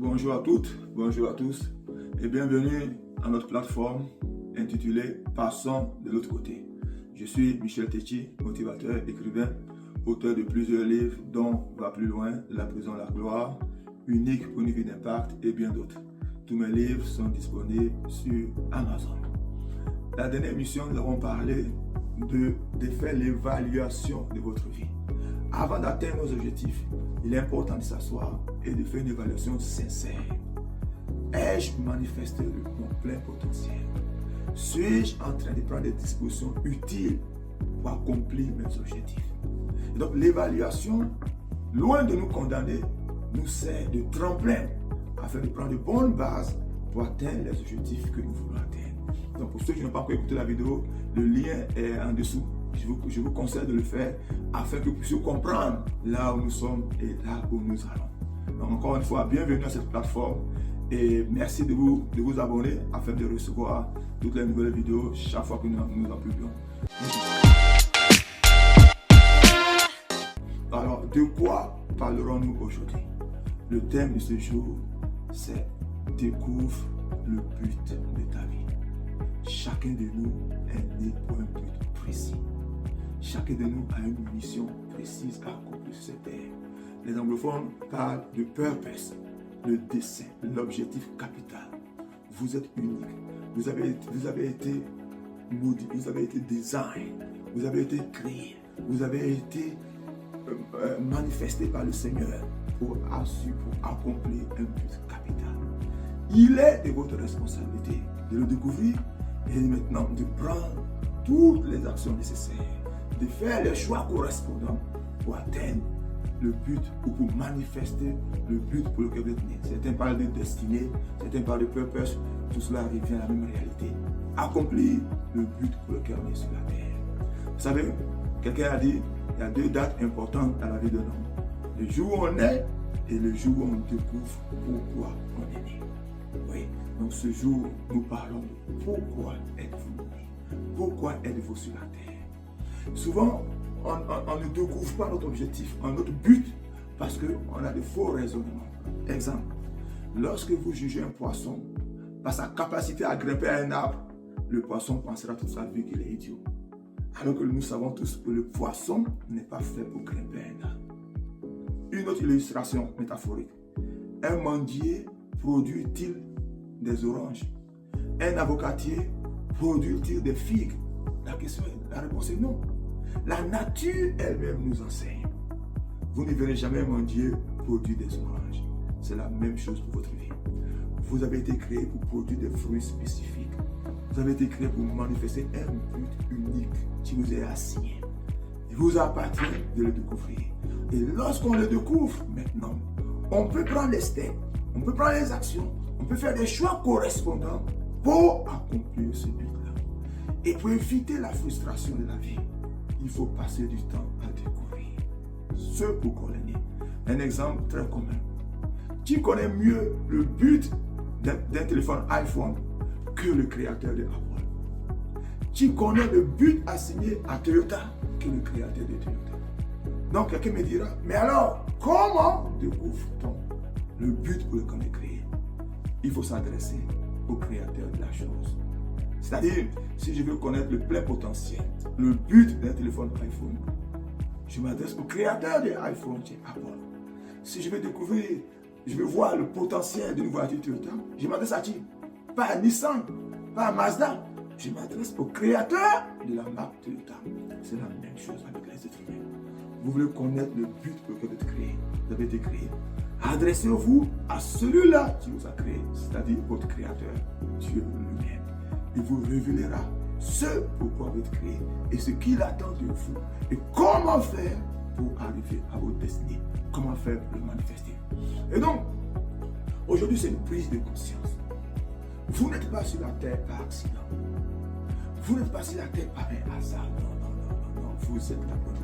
Bonjour à toutes, bonjour à tous et bienvenue à notre plateforme intitulée Passons de l'autre côté. Je suis Michel Techi, motivateur, écrivain, auteur de plusieurs livres dont Va plus loin, La prison, la gloire, Unique pour une vie d'impact et bien d'autres. Tous mes livres sont disponibles sur Amazon. La dernière émission, nous avons parlé de faire l'évaluation de votre vie. Avant d'atteindre nos objectifs, il est important de s'asseoir et de faire une évaluation sincère. Ai-je manifesté mon plein potentiel? Suis-je en train de prendre des dispositions utiles pour accomplir mes objectifs? Et donc l'évaluation, loin de nous condamner, nous sert de tremplin afin de prendre de bonnes bases pour atteindre les objectifs que nous voulons atteindre. Donc pour ceux qui n'ont pas encore écouté la vidéo, le lien est en dessous. Je vous conseille de le faire afin que vous puissiez comprendre là où nous sommes et là où nous allons. Donc encore une fois, bienvenue à cette plateforme et merci de vous abonner afin de recevoir toutes les nouvelles vidéos chaque fois que nous en publions. Alors, de quoi parlerons-nous aujourd'hui? Le thème de ce jour, c'est découvre le but de ta vie. Chacun de nous est né pour un but précis. Chacun de nous a une mission précise à accomplir sur cette terre. Les anglophones parlent de purpose, le dessein, l'objectif capital. Vous êtes unique. Vous avez été maudit, vous avez été design, vous avez été créé, vous avez été manifesté par le Seigneur pour accomplir un but capital. Il est de votre responsabilité de le découvrir et maintenant de prendre toutes les actions nécessaires, de faire les choix correspondants pour atteindre le but ou pour manifester le but pour lequel vous êtes né. Certains parlent de destinée, certains parlent de purpose, tout cela revient à la même réalité. Accomplir le but pour lequel on est sur la terre. Vous savez, quelqu'un a dit, il y a deux dates importantes à la vie de l'homme. Le jour où on est et le jour où on découvre pourquoi on est né. Oui, donc ce jour, nous parlons de pourquoi êtes-vous né? Pourquoi êtes-vous sur la terre? Souvent, on ne découvre pas notre objectif, notre but, parce qu'on a de faux raisonnements. Exemple, lorsque vous jugez un poisson par sa capacité à grimper à un arbre, le poisson pensera toute sa vie qu'il est idiot. Alors que nous savons tous que le poisson n'est pas fait pour grimper à un arbre. Une autre illustration métaphorique. Un manguier produit-il des oranges? Un avocatier produit-il des figues? La réponse est non. La nature elle-même nous enseigne. Vous ne verrez jamais un manguier produire des oranges. C'est la même chose pour votre vie. Vous avez été créé pour produire des fruits spécifiques. Vous avez été créé pour manifester un but unique qui vous est assigné. Il vous appartient de le découvrir. Et lorsqu'on le découvre maintenant, on peut prendre les steps, on peut prendre les actions, on peut faire des choix correspondants pour accomplir ce but-là. Et pour éviter la frustration de la vie, il faut passer du temps à découvrir ce pourquoi on est né. Un exemple très commun. Qui connaît mieux le but d'un téléphone iPhone que le créateur de Apple? Qui connaît le but assigné à Toyota que le créateur de Toyota? Donc quelqu'un me dira, mais alors, comment découvre-t-on le but pour lequel on est créé? Il faut s'adresser au créateur de la chose. C'est-à-dire, si je veux connaître le plein potentiel, le but d'un téléphone iPhone, je m'adresse au créateur de iPhone, c'est Apple. Si je veux découvrir, je veux voir le potentiel d'une voiture Toyota, je m'adresse à qui? Pas à Nissan, pas à Mazda. Je m'adresse au créateur de la marque Toyota. C'est la même chose avec les êtres humains. Vous voulez connaître le but pour lequel vous avez été créé. Adressez-vous à celui-là qui vous a créé, c'est-à-dire votre créateur, Dieu lui-même. Il vous révélera ce pourquoi vous êtes créé et ce qu'il attend de vous et comment faire pour arriver à votre destinée, comment faire pour le manifester. Et donc, aujourd'hui, c'est une prise de conscience. Vous n'êtes pas sur la terre par accident. Vous n'êtes pas sur la terre par un hasard. Non. Vous êtes la bonne.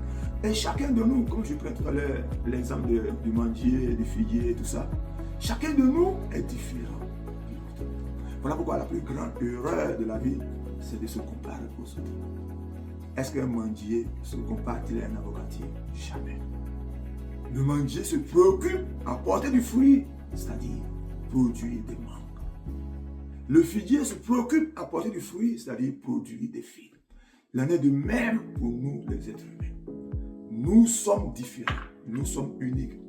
Et chacun de nous, comme je prenais tout à l'heure l'exemple du manguier, du figuier et tout ça, chacun de nous est différent. Voilà pourquoi la plus grande erreur de la vie, c'est de se comparer aux autres. Est-ce qu'un manguier se compare-t-il à un avocatier? Jamais. Le manguier se préoccupe à porter du fruit, c'est-à-dire produire des mangues. Le figuier se préoccupe à porter du fruit, c'est-à-dire produire des figues. Il en est de même pour nous, les êtres humains. Nous sommes différents, nous sommes uniques.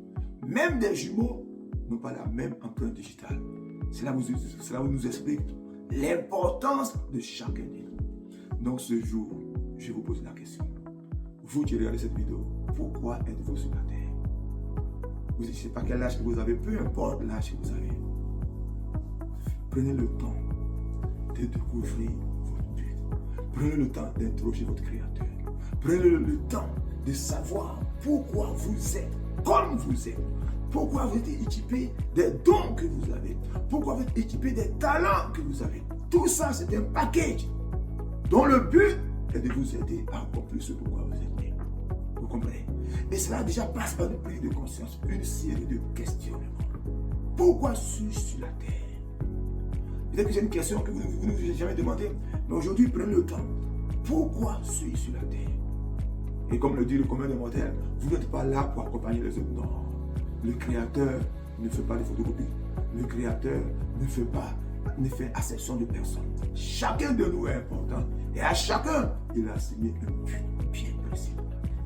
Même des jumeaux n'ont pas la même empreinte digitale. Cela vous nous explique l'importance de chacun de nous. Donc ce jour, je vous pose la question. Vous qui regardez cette vidéo, pourquoi êtes-vous sur la terre? Je ne sais pas quel âge que vous avez, peu importe l'âge que vous avez. Prenez le temps de découvrir votre but. Prenez le temps d'interroger votre Créateur. Prenez le temps de savoir pourquoi vous êtes comme vous êtes. Pourquoi vous êtes équipé des dons que vous avez. Pourquoi vous êtes équipé des talents que vous avez. Tout ça, c'est un package dont le but est de vous aider à accomplir ce pourquoi vous êtes né. Vous comprenez? Et cela déjà passe par une prise de conscience, une série de questionnements. Pourquoi suis-je sur la terre? Peut-être que c'est une question que vous ne vous avez jamais demandé, mais aujourd'hui, prenez le temps. Pourquoi suis-je sur la terre? Et comme le dit le commun des mortels, vous n'êtes pas là pour accompagner les autres. Non. Le Créateur ne fait pas de photocopies. Le Créateur ne fait acception de personne. Chacun de nous est important. Et à chacun, il a assigné un but bien précis.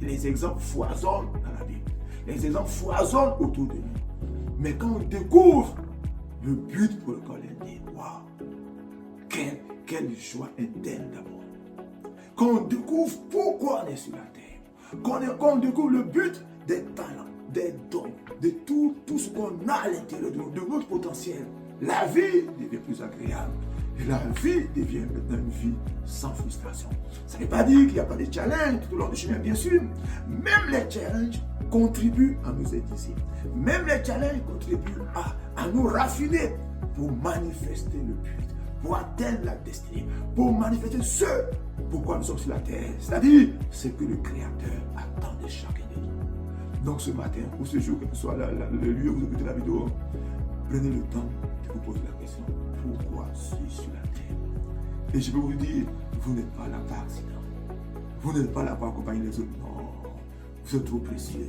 Et les exemples foisonnent dans la Bible. Les exemples foisonnent autour de nous. Mais quand on découvre le but pour lequel on est né, waouh! Quelle joie interne d'abord. Quand on découvre pourquoi on est sur la terre. Quand on découvre le but des talents, des dons, de tout ce qu'on a à l'intérieur de notre potentiel, la vie devient plus agréable. Et la vie devient maintenant une vie sans frustration. Ça ne veut pas dire qu'il n'y a pas de challenges tout au long du chemin, bien sûr. Même les challenges contribuent à nous édifier. Même les challenges contribuent à nous raffiner pour manifester le but, pour atteindre la destinée, pour manifester ce pourquoi nous sommes sur la terre. C'est-à-dire ce que le Créateur attend de chacun de nous. Donc ce matin, ou ce jour, quel que soit le lieu où vous écoutez la vidéo, prenez le temps de vous poser la question. Pourquoi suis-je sur la terre? Et je peux vous dire, vous n'êtes pas là par accident. Vous n'êtes pas là pour accompagner les autres. Non, vous êtes trop précieux.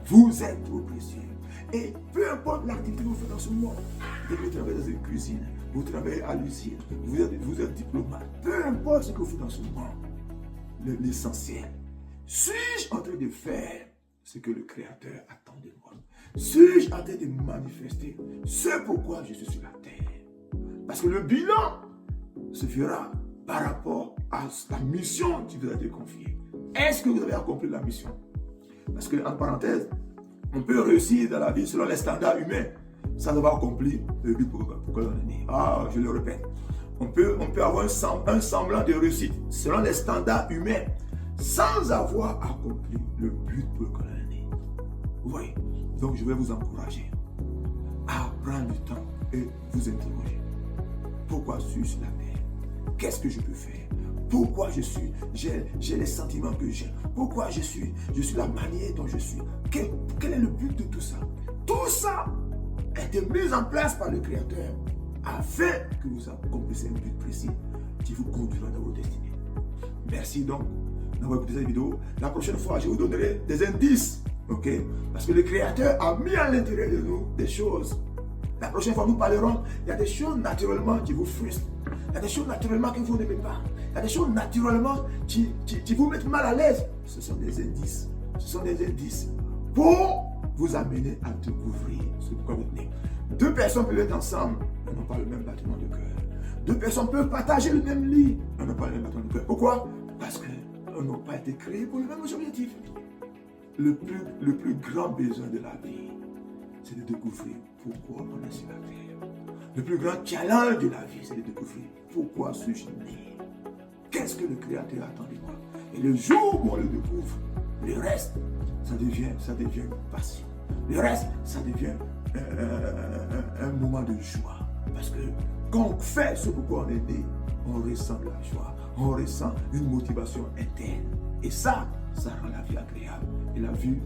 Vous êtes trop précieux. Et peu importe l'activité que vous faites dans ce monde, vous travaillez dans une cuisine, vous travaillez à l'usine, vous êtes diplomate, peu importe ce que vous faites dans ce monde, l'essentiel. Suis-je en train de faire ce que le Créateur attend de moi? Suis-je en train de manifester ce pourquoi je suis sur la terre? Parce que le bilan se fera par rapport à la mission qui vous a été confiée. Est-ce que vous avez accompli la mission? Parce que, en parenthèse, on peut réussir dans la vie selon les standards humains sans avoir accompli le but pour lequel on est né. Ah, je le répète. On peut avoir un semblant de réussite selon les standards humains sans avoir accompli le but pour lequel on est né. Vous voyez? Donc, je vais vous encourager à prendre du temps et vous interroger. Pourquoi suis-je sur la terre? Qu'est-ce que je peux faire? Pourquoi j'ai les sentiments que j'ai? Pourquoi je suis la manière dont je suis? Quel est le but de tout ça? Tout ça a été mis en place par le Créateur afin que vous accomplissiez un but précis qui vous conduira dans vos destinées. Merci donc d'avoir écouté cette vidéo. La prochaine fois, je vous donnerai des indices. Ok? Parce que le Créateur a mis à l'intérieur de nous des choses. La prochaine fois, nous parlerons, il y a des choses naturellement qui vous frustrent. Il y a des choses naturellement que vous n'aimez pas. Il y a des choses naturellement qui vous mettent mal à l'aise. Ce sont des indices. Ce sont des indices pour vous amener à découvrir ce que vous tenez. Deux personnes peuvent être ensemble, mais n'ont pas le même battement de cœur. Deux personnes peuvent partager le même lit, mais n'ont pas le même battement de cœur. Pourquoi? Parce qu'elles n'ont pas été créées pour le même objectif. Le plus grand besoin de la vie, c'est de découvrir pourquoi on est sur la terre. Le plus grand challenge de la vie, c'est de découvrir pourquoi suis-je né. Qu'est-ce que le Créateur attend de moi? Et le jour où on le découvre, le reste, ça devient une passion. Le reste, ça devient un moment de joie. Parce que quand on fait ce pourquoi on est né, on ressent de la joie, on ressent une motivation interne. Et ça rend la vie agréable. Et la vie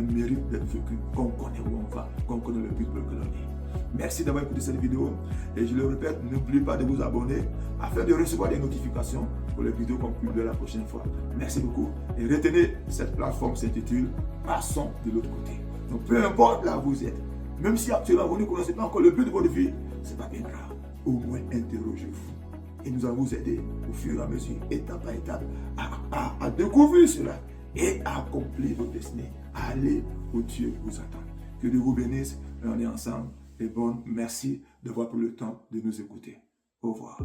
mérite d'être vécue, qu'on connaît où on va, qu'on connaît le but pour lequel on est. Merci d'avoir écouté cette vidéo. Et je le répète, n'oubliez pas de vous abonner afin de recevoir des notifications pour les vidéos qu'on publiera la prochaine fois. Merci beaucoup. Et retenez, cette plateforme s'intitule Passons de l'autre côté. Donc peu importe là où vous êtes, Même si actuellement vous ne connaissez pas encore le but de votre vie, ce n'est pas bien grave. Au moins interrogez-vous. Et nous allons vous aider au fur et à mesure, étape par étape, à découvrir cela et à accomplir votre destinée, à aller où Dieu vous attend. Que Dieu vous bénisse. On est ensemble. Et bon, merci d'avoir pris le temps de nous écouter. Au revoir.